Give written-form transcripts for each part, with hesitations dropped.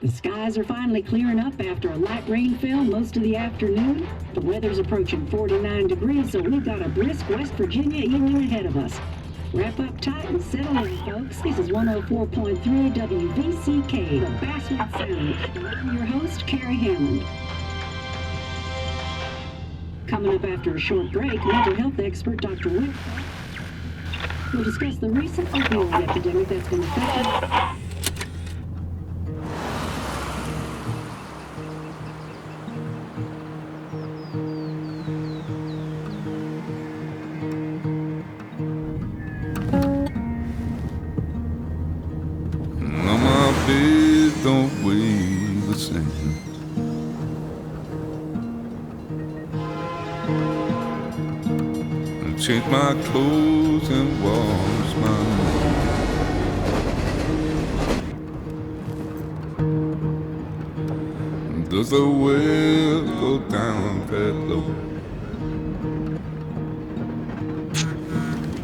The skies are finally clearing up after a light rainfall most of the afternoon. The weather's approaching 49 degrees, so we've got a brisk West Virginia evening ahead of us. Wrap up tight and settle in, folks. This is 104.3 WVCK, the Basswood Sound. And I'm your host, Carrie Hammond. Coming up after a short break, mental health expert Dr. Wick will discuss the recent opioid epidemic that's been affecting. Don't weigh the same. And change my clothes and wash my name. Does the well go down that low?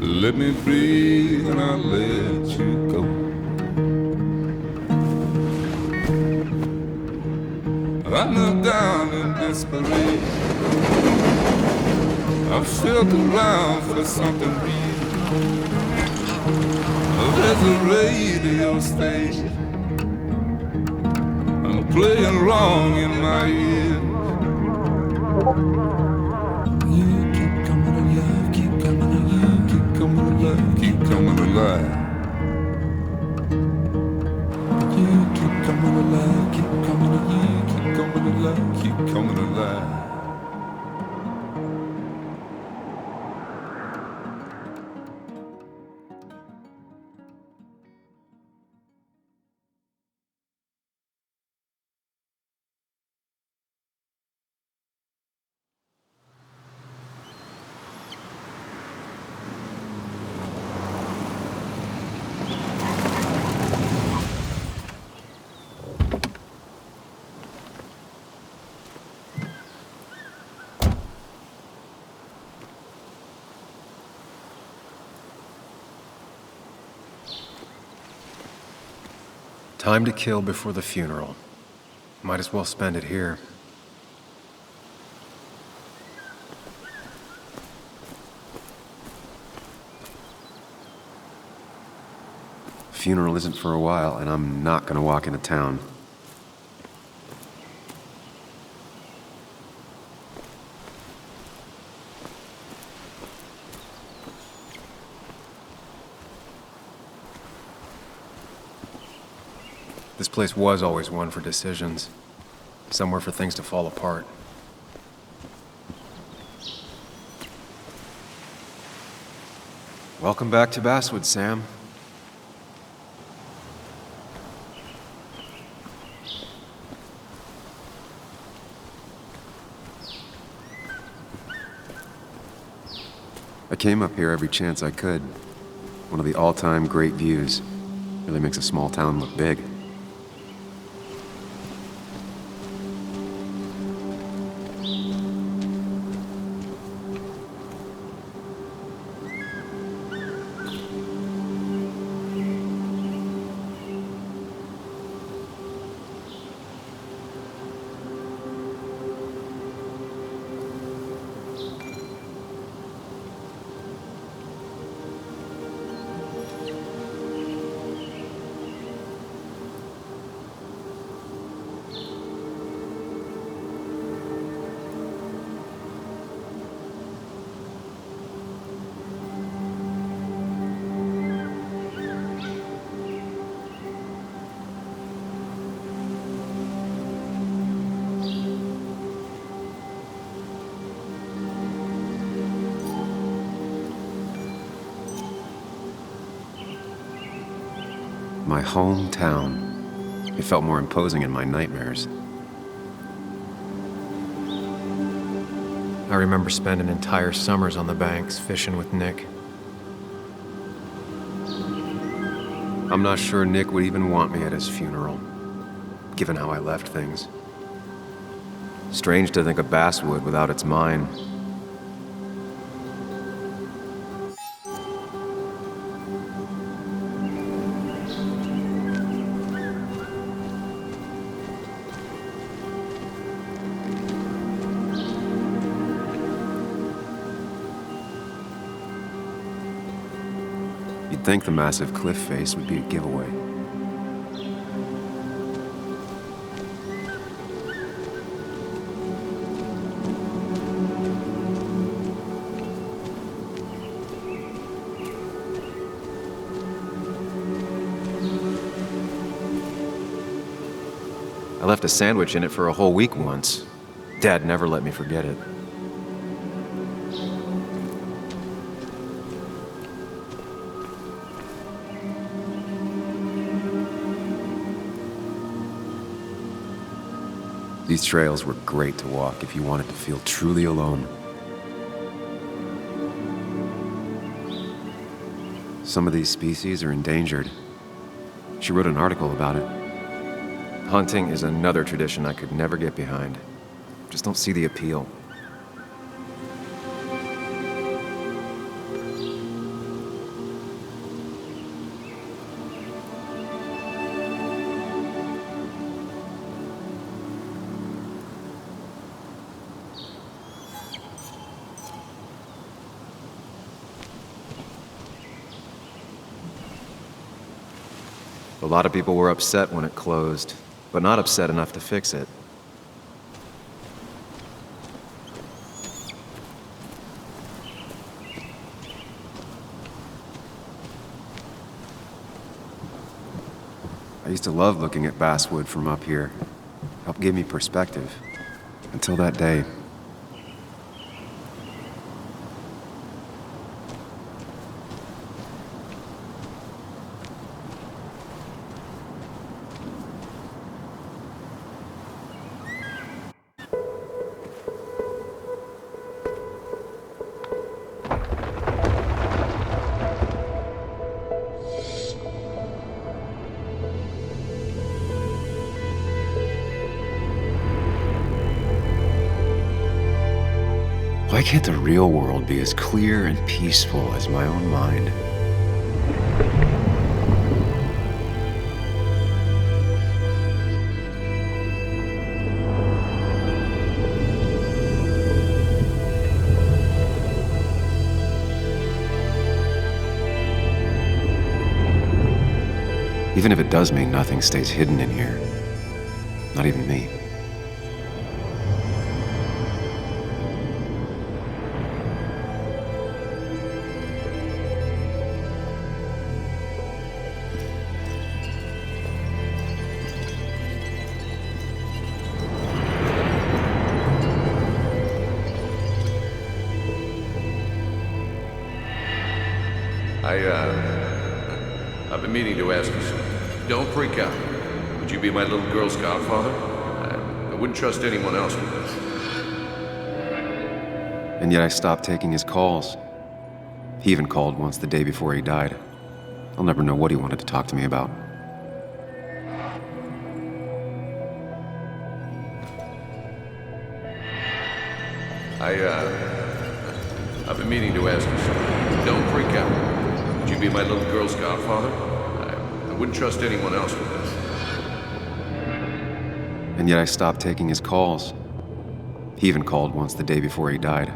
Let me breathe and I'll let you go. I knelt down in desperation. I felt around for something real. There's a radio station. I'm playing wrong in my ear. You keep coming alive, keep coming alive, keep coming alive, keep coming alive. You keep coming alive, keep coming alive, keep coming alive, keep coming alive. Time to kill before the funeral. Might as well spend it here. Funeral isn't for a while, and I'm not gonna walk into town. This place was always one for decisions. Somewhere for things to fall apart. Welcome back to Basswood, Sam. I came up here every chance I could. One of the all-time great views. Really makes a small town look big. My hometown. It felt more imposing in my nightmares. I remember spending entire summers on the banks fishing with Nick. I'm not sure Nick would even want me at his funeral, given how I left things. Strange to think of Basswood without its mine. think the massive cliff face would be a giveaway. I left a sandwich in it for a whole week once. Dad never let me forget it. These trails were great to walk if you wanted to feel truly alone. Some of these species are endangered. She wrote an article about it. Hunting is another tradition I could never get behind. Just don't see the appeal. A lot of people were upset when it closed, but not upset enough to fix it. I used to love looking at basswood from up here. Helped give me perspective. Until that day. Why can't the real world be as clear and peaceful as my own mind? Even if it does mean nothing stays hidden in here. Not even me. I've been meaning to ask you something. Don't freak out. Would you be my little girl's godfather? I wouldn't trust anyone else with this. And yet I stopped taking his calls. He even called once the day before he died. I'll never know what he wanted to talk to me about. I've been meaning to ask you something. Don't freak out. Would you be my little girl's godfather? I wouldn't trust anyone else with this. And yet I stopped taking his calls. He even called once the day before he died.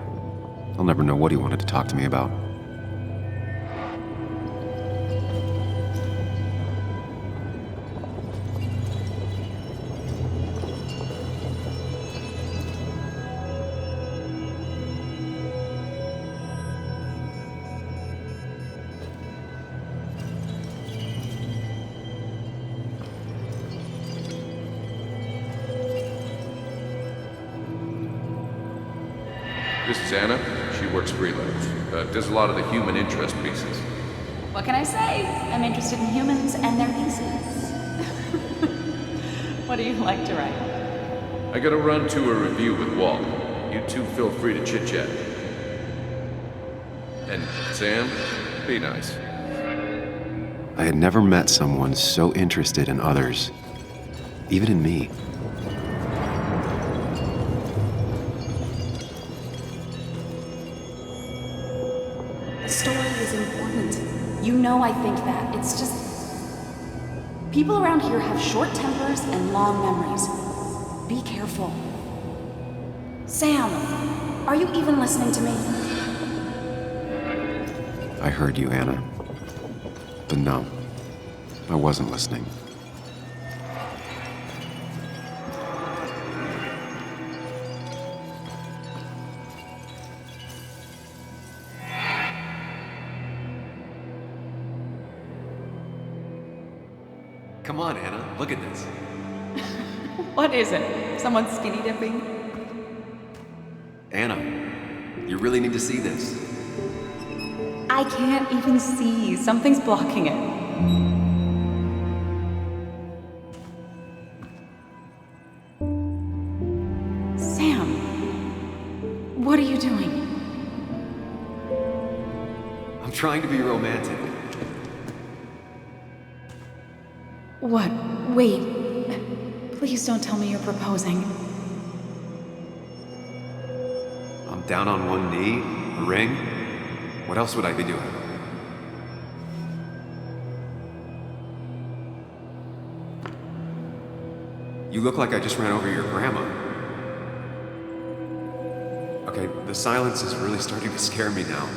I'll never know what he wanted to talk to me about. This is Anna. She works freelance. Does a lot of the human interest pieces. What can I say? I'm interested in humans and their pieces. What do you like to write? I gotta run to a review with Walt. You two feel free to chit-chat. And Sam, be nice. I had never met someone so interested in others, even in me. The story is important. You know I think that. It's just... people around here have short tempers and long memories. Be careful. Sam, are you even listening to me? I heard you, Anna. But no, I wasn't listening. Come on, Anna, look at this. What is it? Someone skinny dipping? Anna, you really need to see this. I can't even see. Something's blocking it. Sam, what are you doing? I'm trying to be romantic. What? Wait. Please don't tell me you're proposing. I'm down on one knee, a ring. What else would I be doing? You look like I just ran over your grandma. Okay, the silence is really starting to scare me now.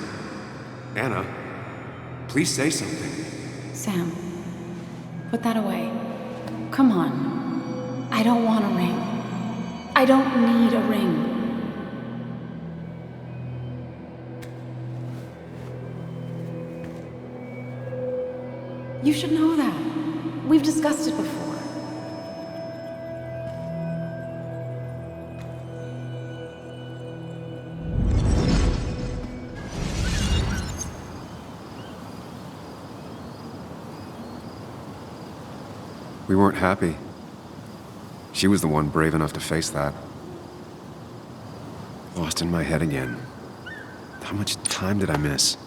Anna, please say something. Sam, put that away. Come on. I don't want a ring. I don't need a ring. You should know that. We've discussed it before. We weren't happy. She was the one brave enough to face that. Lost in my head again. How much time did I miss?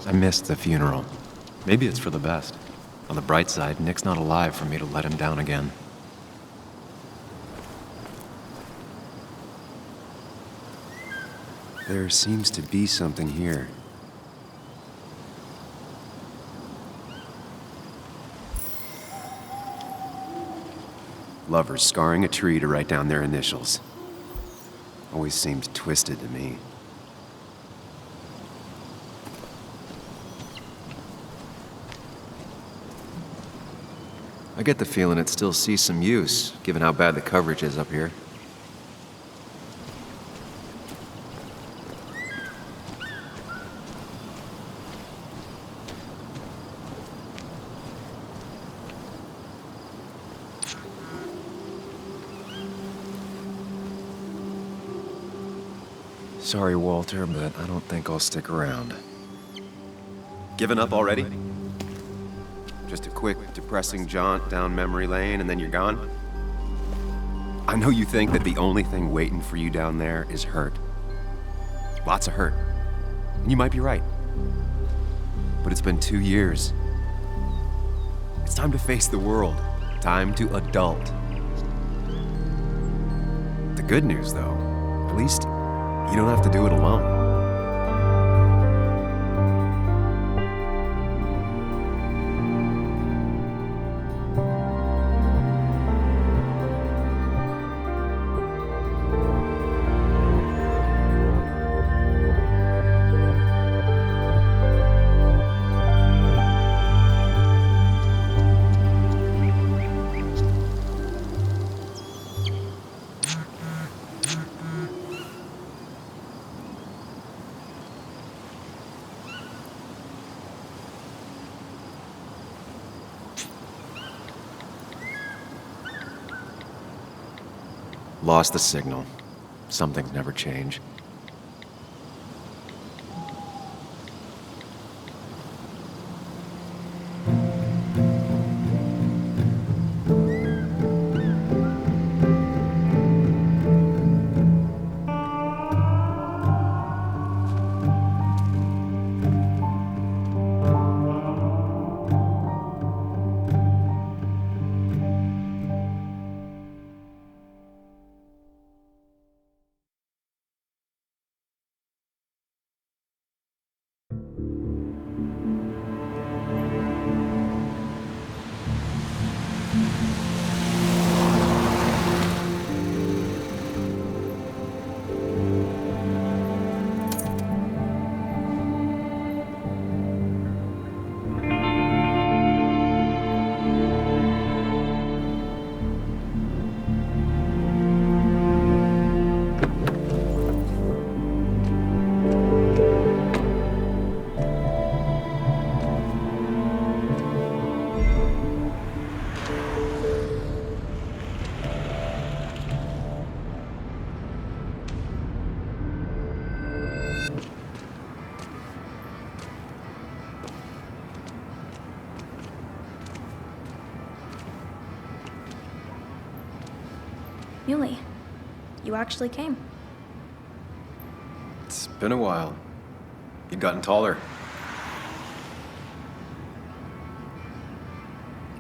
I missed the funeral. Maybe it's for the best. On the bright side, Nick's not alive for me to let him down again. There seems to be something here. Lovers scarring a tree to write down their initials. Always seemed twisted to me. I get the feeling it still sees some use, given how bad the coverage is up here. Sorry, Walter, but I don't think I'll stick around. Given up already? Just a quick, depressing jaunt down memory lane and then you're gone? I know you think that the only thing waiting for you down there is hurt. Lots of hurt. And you might be right. But it's been 2 years. It's time to face the world. Time to adult. The good news, though, at least you don't have to do it alone. Lost the signal. Some things never change. Muley, you actually came. It's been a while. You've gotten taller.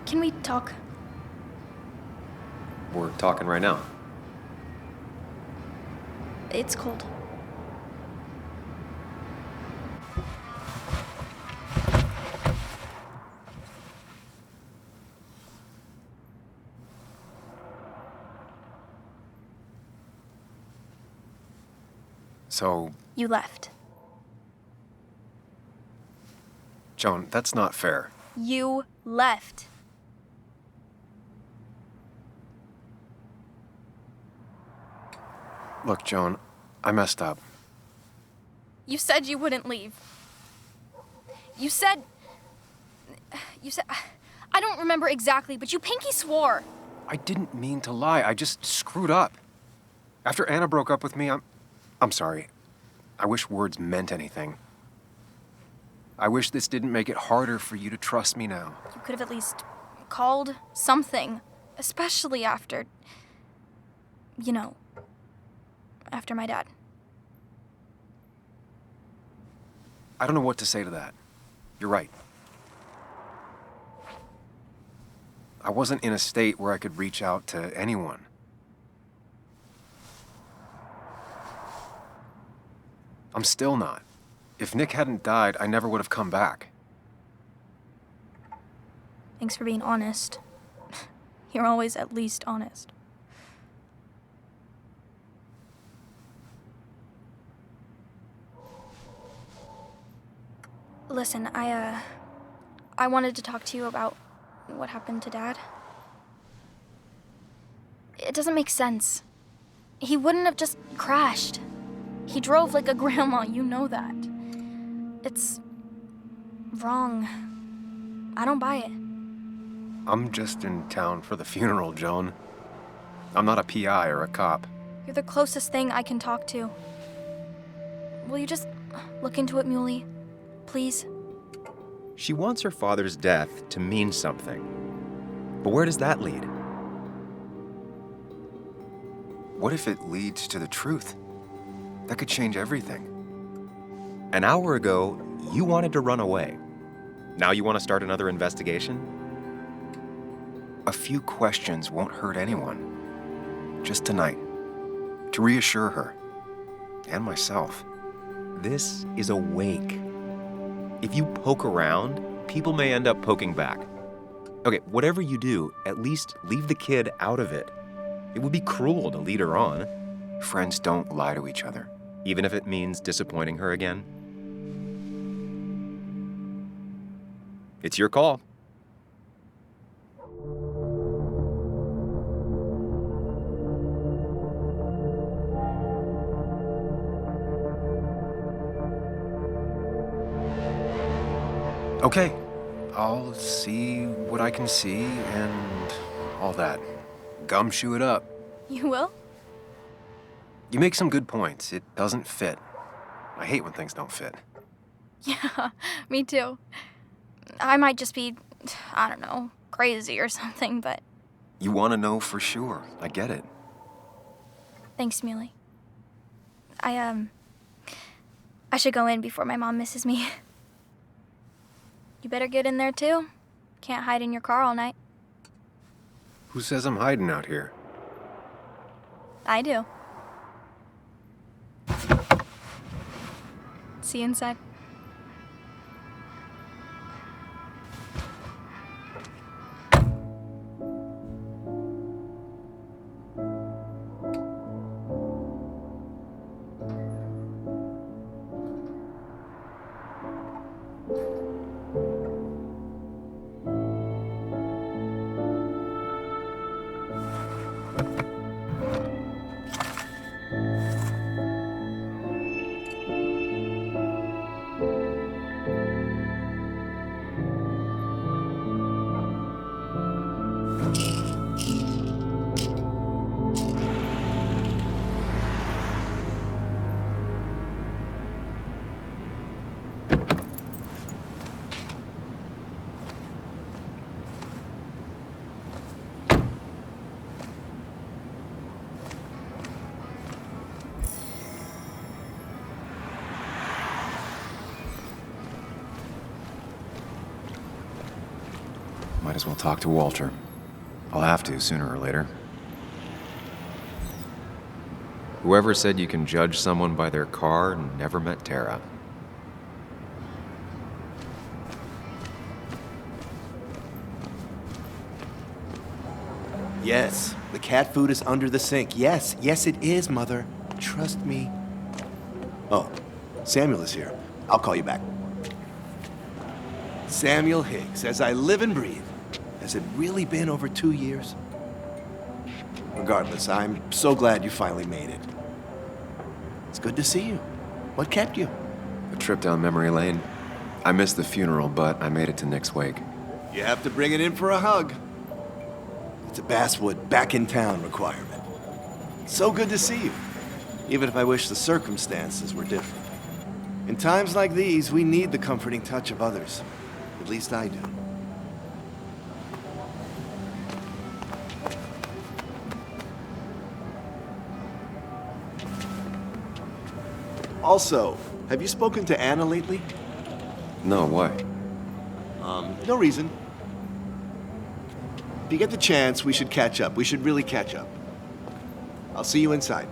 Can we talk? We're talking right now. It's cold. So, You left. Joan, that's not fair. You left. Look, Joan, I messed up. You said you wouldn't leave. You said... I don't remember exactly, but you pinky swore. I didn't mean to lie. I just screwed up. After Anna broke up with me, I'm sorry. I wish words meant anything. I wish this didn't make it harder for you to trust me now. You could have at least called something, especially after... You know, after my dad. I don't know what to say to that. You're right. I wasn't in a state where I could reach out to anyone. I'm still not. If Nick hadn't died, I never would have come back. Thanks for being honest. You're always at least honest. Listen, I wanted to talk to you about what happened to Dad. It doesn't make sense. He wouldn't have just crashed. He drove like a grandma, you know that. It's wrong. I don't buy it. I'm just in town for the funeral, Joan. I'm not a PI or a cop. You're the closest thing I can talk to. Will you just look into it, Muley? Please? She wants her father's death to mean something. But where does that lead? What if it leads to the truth? That could change everything. An hour ago, you wanted to run away. Now you want to start another investigation? A few questions won't hurt anyone. Just tonight. To reassure her. And myself. This is a wake. If you poke around, people may end up poking back. Okay, whatever you do, at least leave the kid out of it. It would be cruel to lead her on. Friends don't lie to each other, even if it means disappointing her again. It's your call. Okay, I'll see what I can see and all that. Gumshoe it up. You will? You make some good points. It doesn't fit. I hate when things don't fit. Yeah, me too. I might just be, I don't know, crazy or something, but You want to know for sure. I get it. thanks, Muley. I should go in before my mom misses me. You better get in there too. Can't hide in your car all night. Who says I'm hiding out here? I do. See you inside. Might as well talk to Walter. I'll have to sooner or later. Whoever said you can judge someone by their car never met Tara. Yes, the cat food is under the sink. Yes, yes it is, Mother. Trust me. Oh, Samuel is here. I'll call you back. Samuel Higgs, as I live and breathe. Has it really been over 2 years? Regardless, I'm so glad you finally made it. It's good to see you. What kept you? A trip down memory lane. I missed the funeral, but I made it to Nick's wake. You have to bring it in for a hug. It's a Basswood back in town requirement. So good to see you, even if I wish the circumstances were different. In times like these, we need the comforting touch of others. At least I do. Also, have you spoken to Anna lately? No, why? No reason. If you get the chance, we should catch up. We should really catch up. I'll see you inside.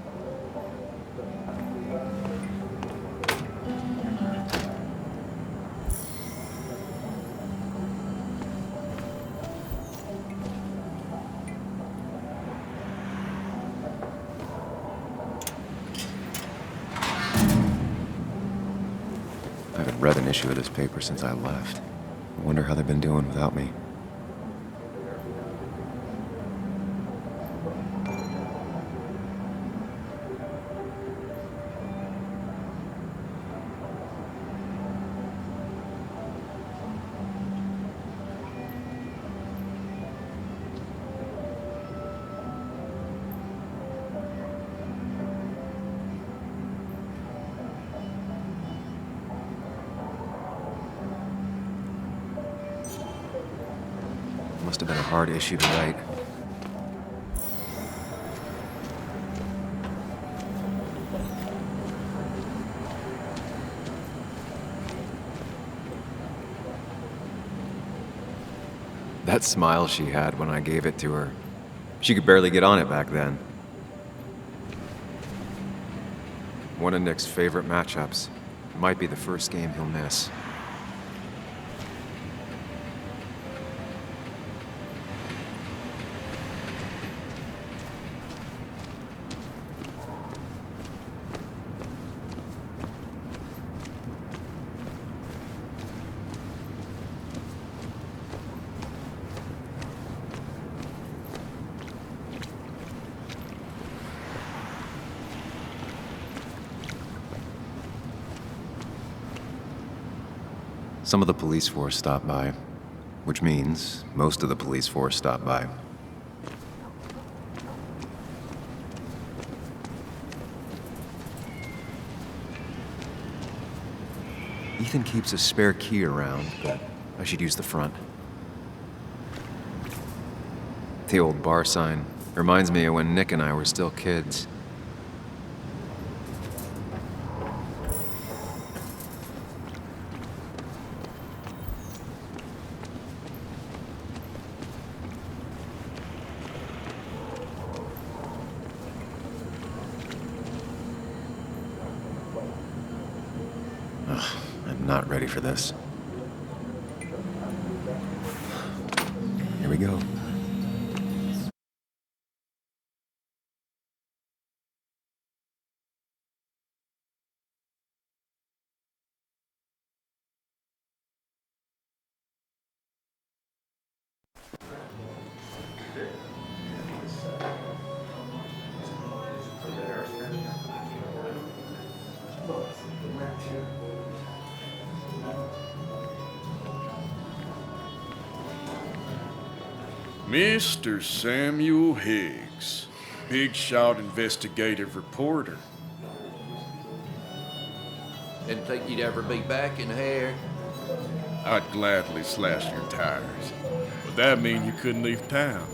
I haven't read an issue of this paper since I left. I wonder how they've been doing without me. Must have been a hard issue to write. That smile she had when I gave it to her. She could barely get on it back then. One of Nick's favorite matchups. Might be the first game he'll miss. Some of the police force stopped by, which means most of the police force stopped by. Ethan keeps a spare key around, but I should use the front. The old bar sign reminds me of when Nick and I were still kids. Ugh, I'm not ready for this. Here we go. Mr. Samuel Higgs, big shot investigative reporter. Didn't think you'd ever be back in here. I'd gladly slash your tires, but that mean you couldn't leave town.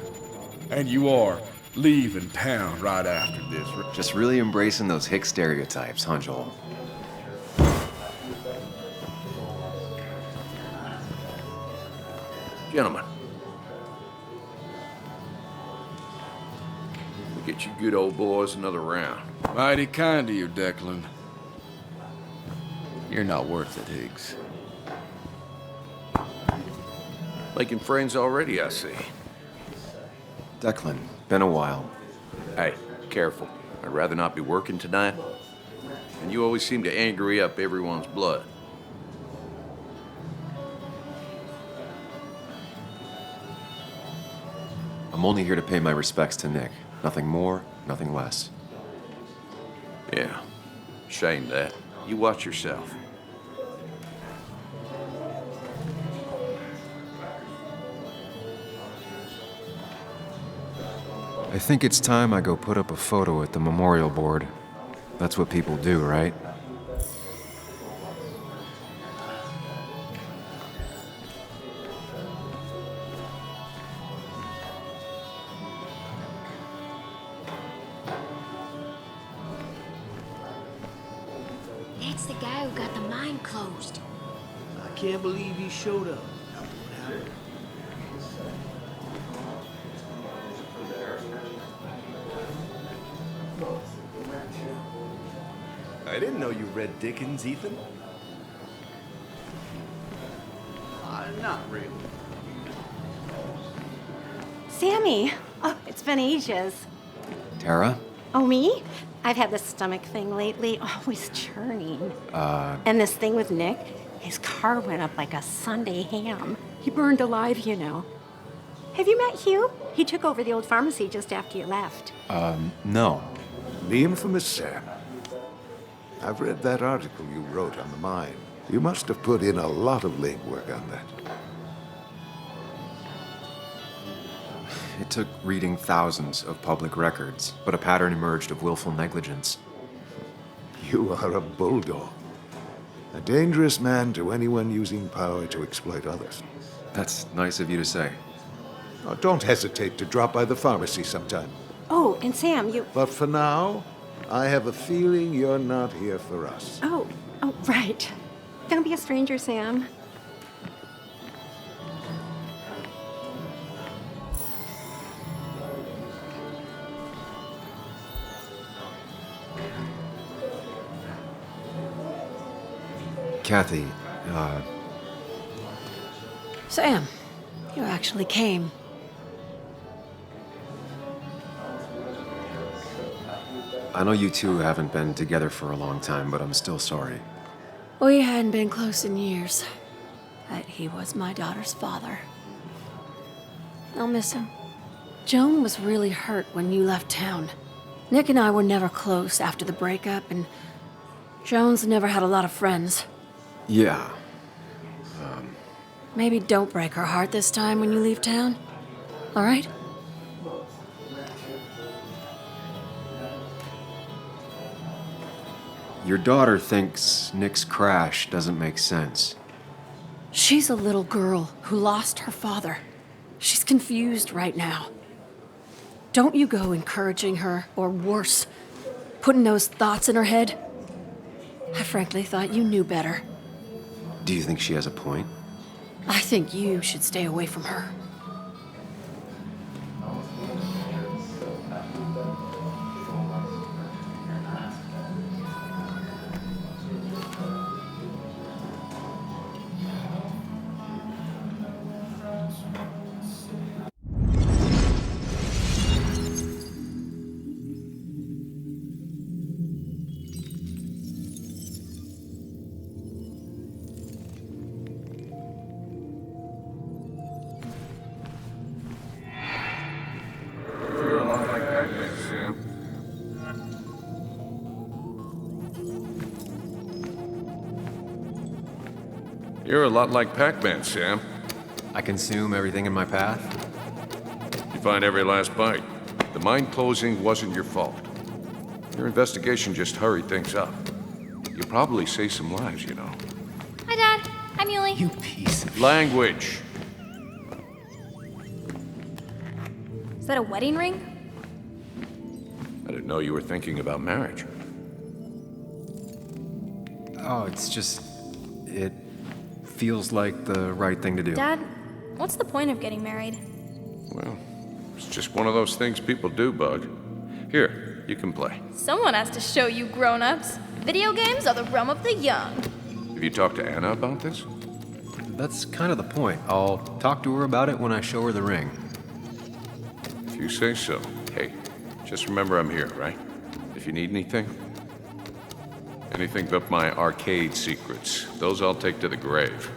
And you are leaving town right after this. Just really embracing those hick stereotypes, huh, Joel? Gentlemen. We'll get you good old boys another round. Mighty kind of you, Declan. You're not worth it, Higgs. Making friends already, I see. Declan, been a while. Hey, careful. I'd rather not be working tonight. And you always seem to angry up everyone's blood. I'm only here to pay my respects to Nick. Nothing more, nothing less. Yeah, shame that. You watch yourself. I think it's time I go put up a photo at the memorial board. That's what people do, right? That's the guy who got the mine closed. I can't believe he showed up. I didn't know you read Dickens, Ethan. Not really. Sammy! Oh, it's been ages. Tara? Oh, me? I've had this stomach thing lately, always churning. And this thing with Nick, his car went up like a Sunday ham. He burned alive, you know. Have you met Hugh? He took over the old pharmacy just after you left. No. The infamous Sam. I've read that article you wrote on the mine. You must have put in a lot of legwork on that. It took reading thousands of public records, but a pattern emerged of willful negligence. You are a bulldog. A dangerous man to anyone using power to exploit others. That's nice of you to say. Oh, don't hesitate to drop by the pharmacy sometime. Oh, and Sam, you... But for now, I have a feeling you're not here for us. Oh, right. Don't be a stranger, Sam. Kathy, Sam, you actually came. I know you two haven't been together for a long time, but I'm still sorry. We hadn't been close in years, but he was my daughter's father. I'll miss him. Joan was really hurt when you left town. Nick and I were never close after the breakup, and Joan's never had a lot of friends. Yeah. Maybe don't break her heart this time when you leave town, all right? Your daughter thinks Nick's crash doesn't make sense. She's a little girl who lost her father. She's confused right now. Don't you go encouraging her, or worse, putting those thoughts in her head. I frankly thought you knew better. Do you think she has a point? I think you should stay away from her. You're a lot like Pac-Man, Sam. I consume everything in my path? You find every last bite. The mine closing wasn't your fault. Your investigation just hurried things up. You'll probably save some lives, you know. Hi, Dad. Hi, Muley. You piece of... Language. Is that a wedding ring? I didn't know you were thinking about marriage. Oh, it's just... It feels like the right thing to do. Dad, what's the point of getting married? Well, it's just one of those things people do, Bug. Here, you can play. Someone has to show you grown-ups. Video games are the realm of the young. Have you talked to Anna about this? That's kind of the point. I'll talk to her about it when I show her the ring. If you say so. Hey, just remember I'm here, right? If you need anything. Anything but my arcade secrets. Those I'll take to the grave.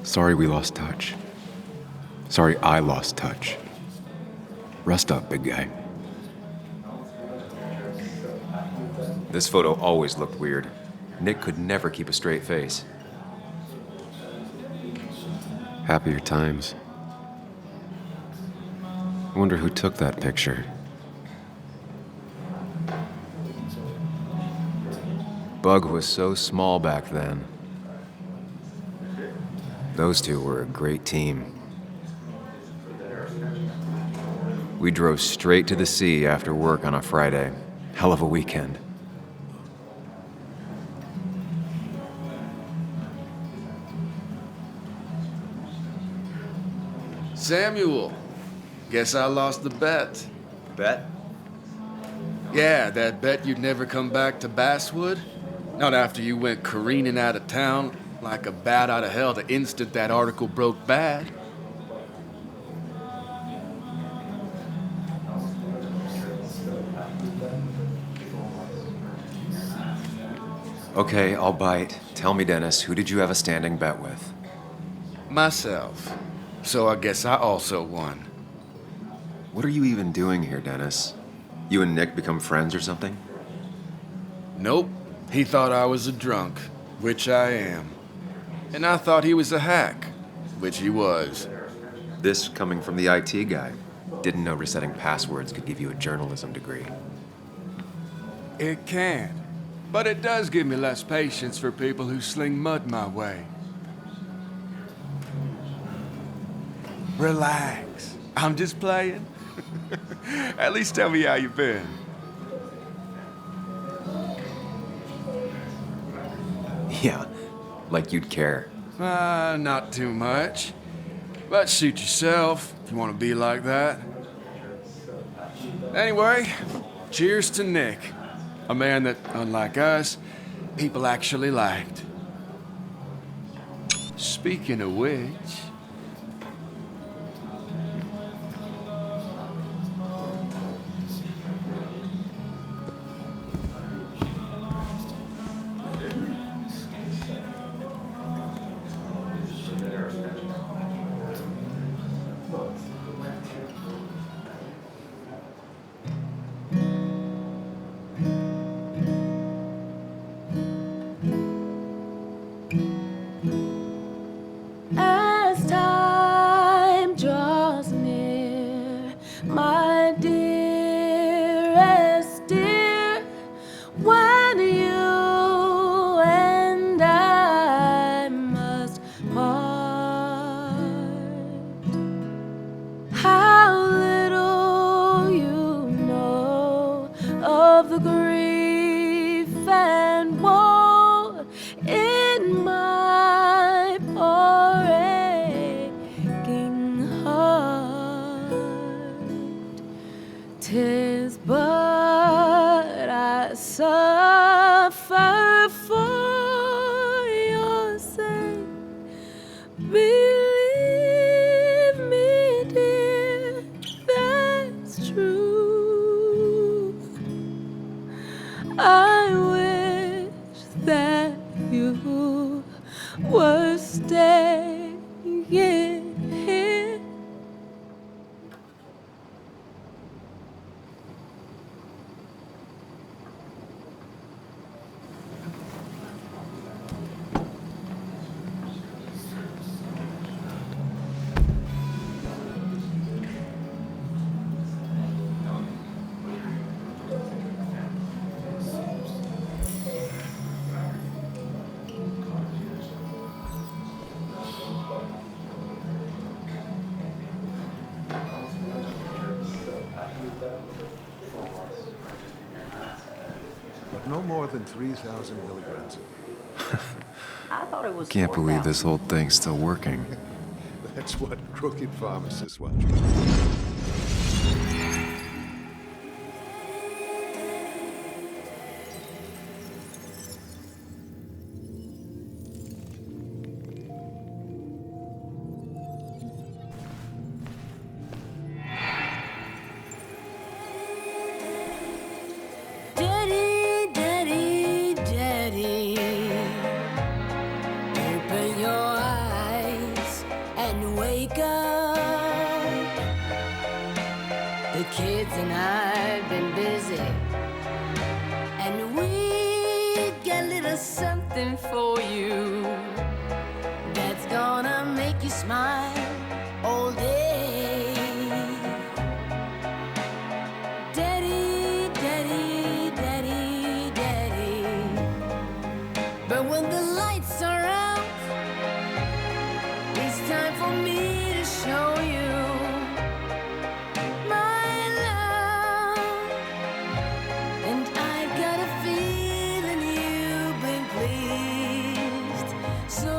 Sorry we lost touch. Sorry I lost touch. Rest up, big guy. This photo always looked weird. Nick could never keep a straight face. Happier times. I wonder who took that picture. Bug was so small back then. Those two were a great team. We drove straight to the sea after work on a Friday. Hell of a weekend. Samuel, guess I lost the bet. Bet? Yeah, that bet you'd never come back to Basswood. Not after you went careening out of town like a bat out of hell the instant that article broke bad. Okay, I'll bite. Tell me, Dennis, who did you have a standing bet with? Myself. So I guess I also won. What are you even doing here, Dennis? You and Nick become friends or something? Nope. He thought I was a drunk, which I am. And I thought he was a hack, which he was. This coming from the IT guy. Didn't know resetting passwords could give you a journalism degree. It can. But it does give me less patience for people who sling mud my way. Relax. I'm just playing. At least tell me how you been. Yeah, like you'd care. Not too much. But suit yourself if you want to be like that. Anyway, cheers to Nick. A man that, unlike us, people actually liked. Speaking of which... As no more than 3,000 milligrams a day. I thought it was Can't believe 4,000. this whole thing's still working. That's what crooked pharmacists want. Daddy, daddy, daddy, open your eyes and wake up. The kids and I've been busy, and we got a little something for you that's gonna make you smile all day. Daddy, daddy, daddy, daddy. But when the lights are out, it's time for me to show you my love. And I've got a feeling you've been pleased. So,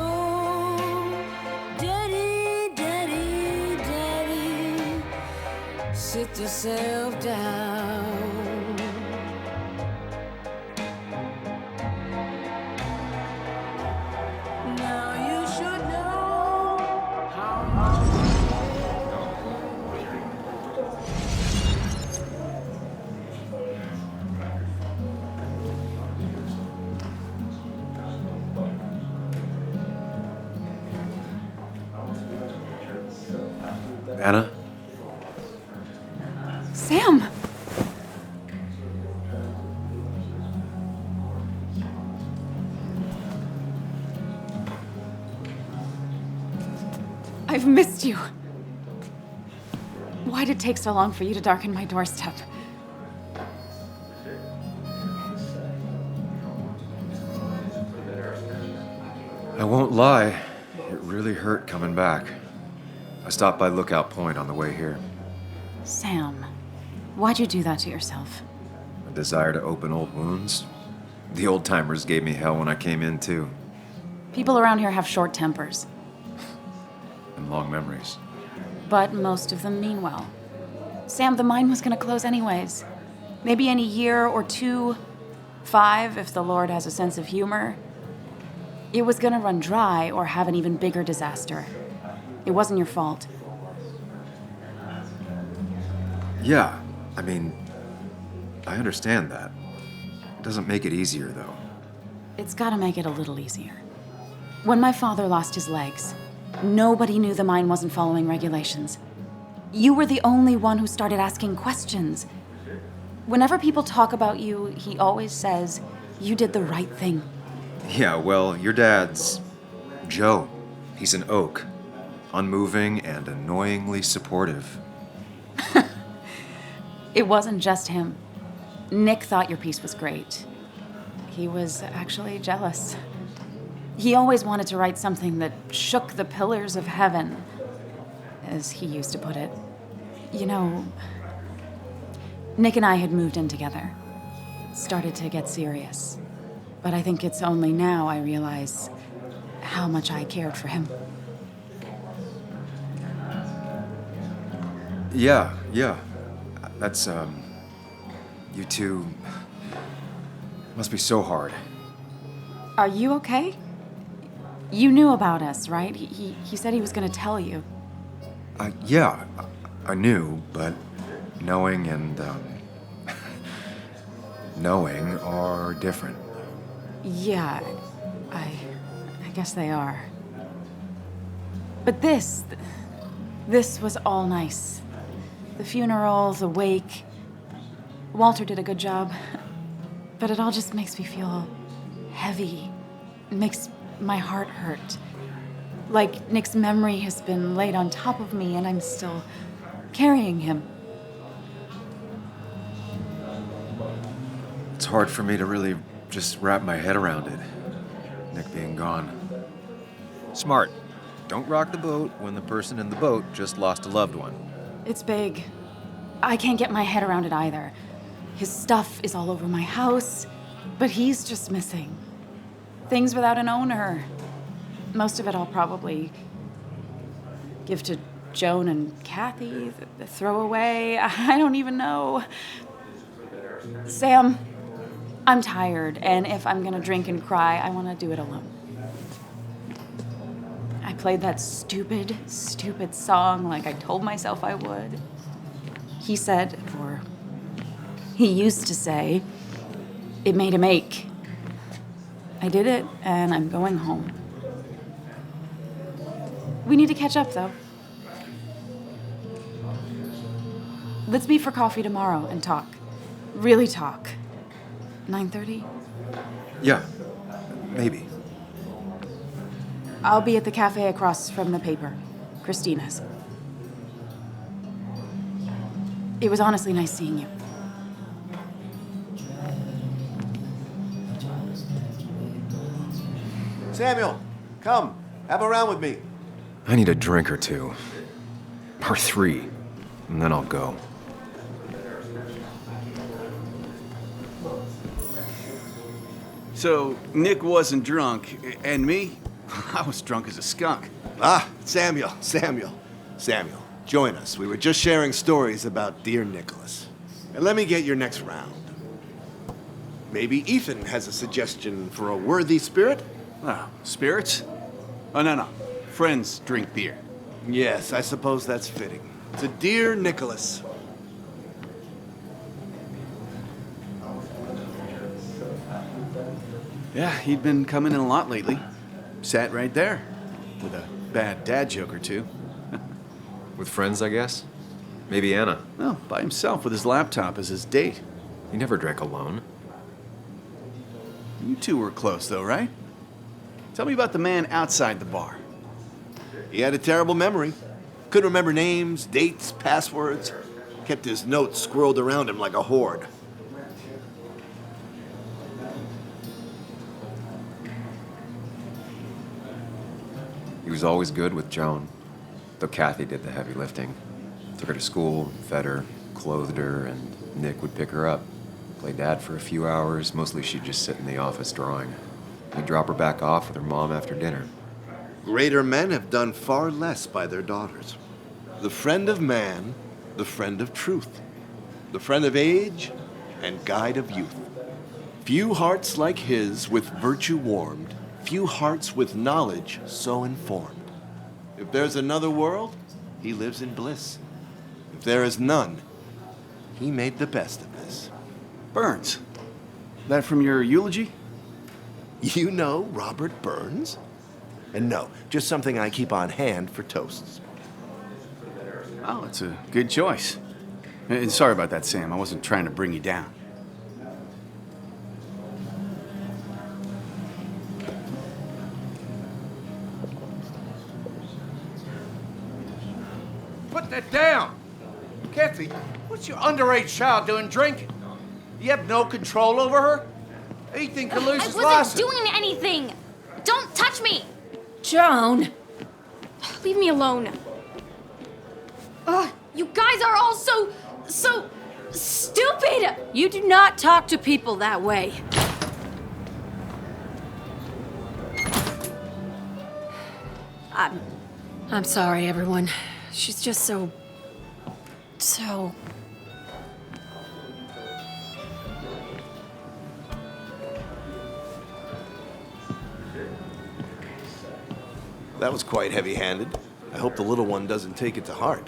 daddy, daddy, daddy, sit yourself down. Now you should know how Anna? Sam! I've missed you. Why'd it take so long for you to darken my doorstep? I won't lie, it really hurt coming back. I stopped by Lookout Point on the way here. Sam, why'd you do that to yourself? A desire to open old wounds. The old-timers gave me hell when I came in, too. People around here have short tempers, And long memories. but most of them mean well. Sam, the mine was gonna close anyways. Maybe in a year or 2, 5, if the Lord has a sense of humor. It was gonna run dry or have an even bigger disaster. It wasn't your fault. Yeah, I mean, I understand that. It doesn't make it easier, though. It's gotta make it a little easier. When my father lost his legs, nobody knew the mine wasn't following regulations. You were the only one who started asking questions. Whenever people talk about you, he always says, you did the right thing. Yeah, well, your dad's Joe. He's an oak. Unmoving and annoyingly supportive. It wasn't just him. Nick thought your piece was great. He was actually jealous. He always wanted to write something that shook the pillars of heaven, as he used to put it. You know, Nick and I had moved in together. Started to get serious. But I think it's only now I realize how much I cared for him. Yeah. That's, you two must be so hard. Are you okay? You knew about us, right? He said he was gonna tell you. Yeah, I knew, but knowing and, knowing are different. Yeah, I guess they are. But this was all nice. The funeral, the wake. Walter did a good job. But it all just makes me feel heavy. It makes my heart hurt. Like Nick's memory has been laid on top of me and I'm still carrying him. It's hard for me to really just wrap my head around it. Nick being gone. Smart. Don't rock the boat when the person in the boat just lost a loved one. It's big. I can't get my head around it either. His stuff is all over my house. But he's just missing. Things without an owner. Most of it I'll probably give to Joan and Kathy, the throwaway. I don't even know. Sam, I'm tired, and if I'm gonna drink and cry, I wanna do it alone. I played that stupid song like I told myself I would. He said, or he used to say, it made him ache. I did it, and I'm going home. We need to catch up, though. Let's meet for coffee tomorrow and talk. Really talk. 9:30? Yeah, maybe. I'll be at the cafe across from the paper. Christina's. It was honestly nice seeing you. Samuel, come. Have a round with me. I need a drink or two. Or 3, and then I'll go. So, Nick wasn't drunk, and me? I was drunk as a skunk. Ah, Samuel. Join us. We were just sharing stories about dear Nicholas. And let me get your next round. Maybe Ethan has a suggestion for a worthy spirit? Oh, spirits? Oh, no. Friends drink beer. Yes, I suppose that's fitting. To dear Nicholas. Yeah, he'd been coming in a lot lately. Sat right there, with a bad dad joke or two. With friends, I guess? Maybe Anna. Well, by himself with his laptop as his date. He never drank alone. You two were close, though, right? Tell me about the man outside the bar. He had a terrible memory. Couldn't remember names, dates, passwords. Kept his notes squirreled around him like a hoard. He was always good with Joan, though Kathy did the heavy lifting. Took her to school, fed her, clothed her, and Nick would pick her up. Play dad for a few hours. Mostly she'd just sit in the office drawing. He'd drop her back off with her mom after dinner. Greater men have done far less by their daughters. The friend of man, the friend of truth, the friend of age, and guide of youth. Few hearts like his with virtue warmed, few hearts with knowledge so informed. If there's another world, he lives in bliss. If there is none, he made the best of this. Burns. That from your eulogy? You know Robert Burns? And no, just something I keep on hand for toasts. Oh, it's a good choice. And sorry about that, Sam. I wasn't trying to bring you down. Put that down! Kathy, what's your underage child doing drinking? You have no control over her? Ethan could lose his I license. wasn't doing anything! Don't touch me! Joan! Leave me alone. Ugh, you guys are all so stupid! You do not talk to people that way. I'm sorry, everyone. She's just so... That was quite heavy-handed. I hope the little one doesn't take it to heart.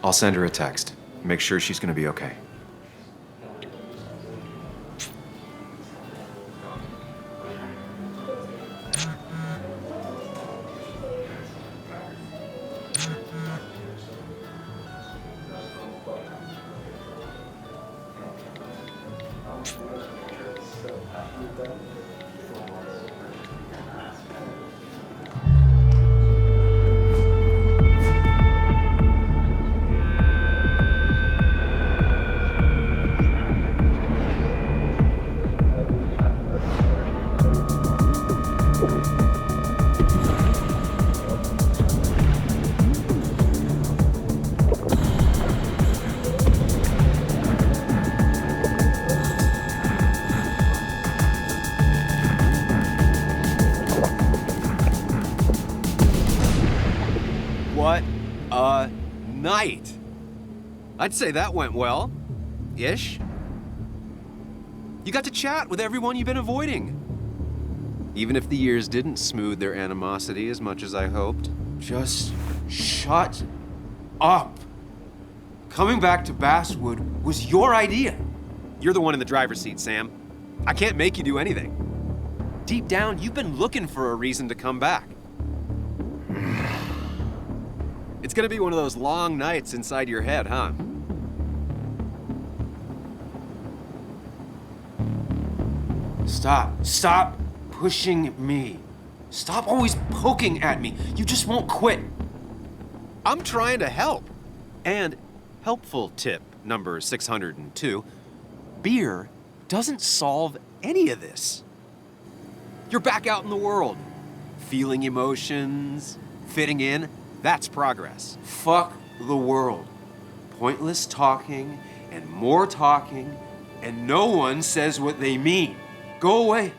I'll send her a text. Make sure she's gonna be okay. I'd say that went well. Ish. You got to chat with everyone you've been avoiding. Even if the years didn't smooth their animosity as much as I hoped. Just shut up. Coming back to Basswood was your idea. You're the one in the driver's seat, Sam. I can't make you do anything. Deep down, you've been looking for a reason to come back. It's gonna be one of those long nights inside your head, huh? Stop pushing me. Stop always poking at me. You just won't quit. I'm trying to help. And helpful tip number 602, beer doesn't solve any of this. You're back out in the world, feeling emotions, fitting in. That's progress. Fuck the world. Pointless talking and more talking, and no one says what they mean. Go away.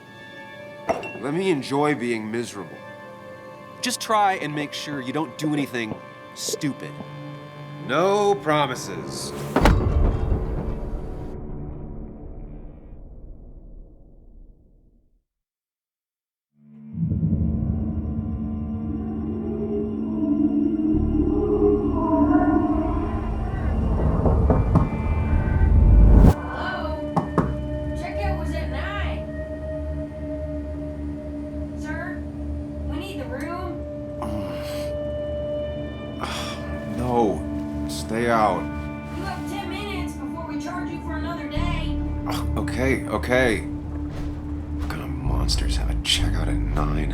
Let me enjoy being miserable. Just try and make sure you don't do anything stupid. No promises. Stay out. You have 10 minutes before we charge you for another day. Okay. What kind of monsters have a checkout at 9?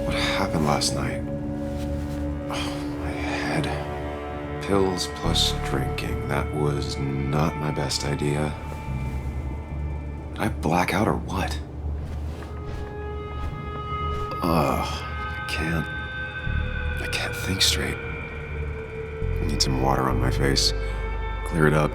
What happened last night? My head. Pills plus drinking. That was not my best idea. Did I black out or what? I can't think straight. I need some water on my face. Clear it up.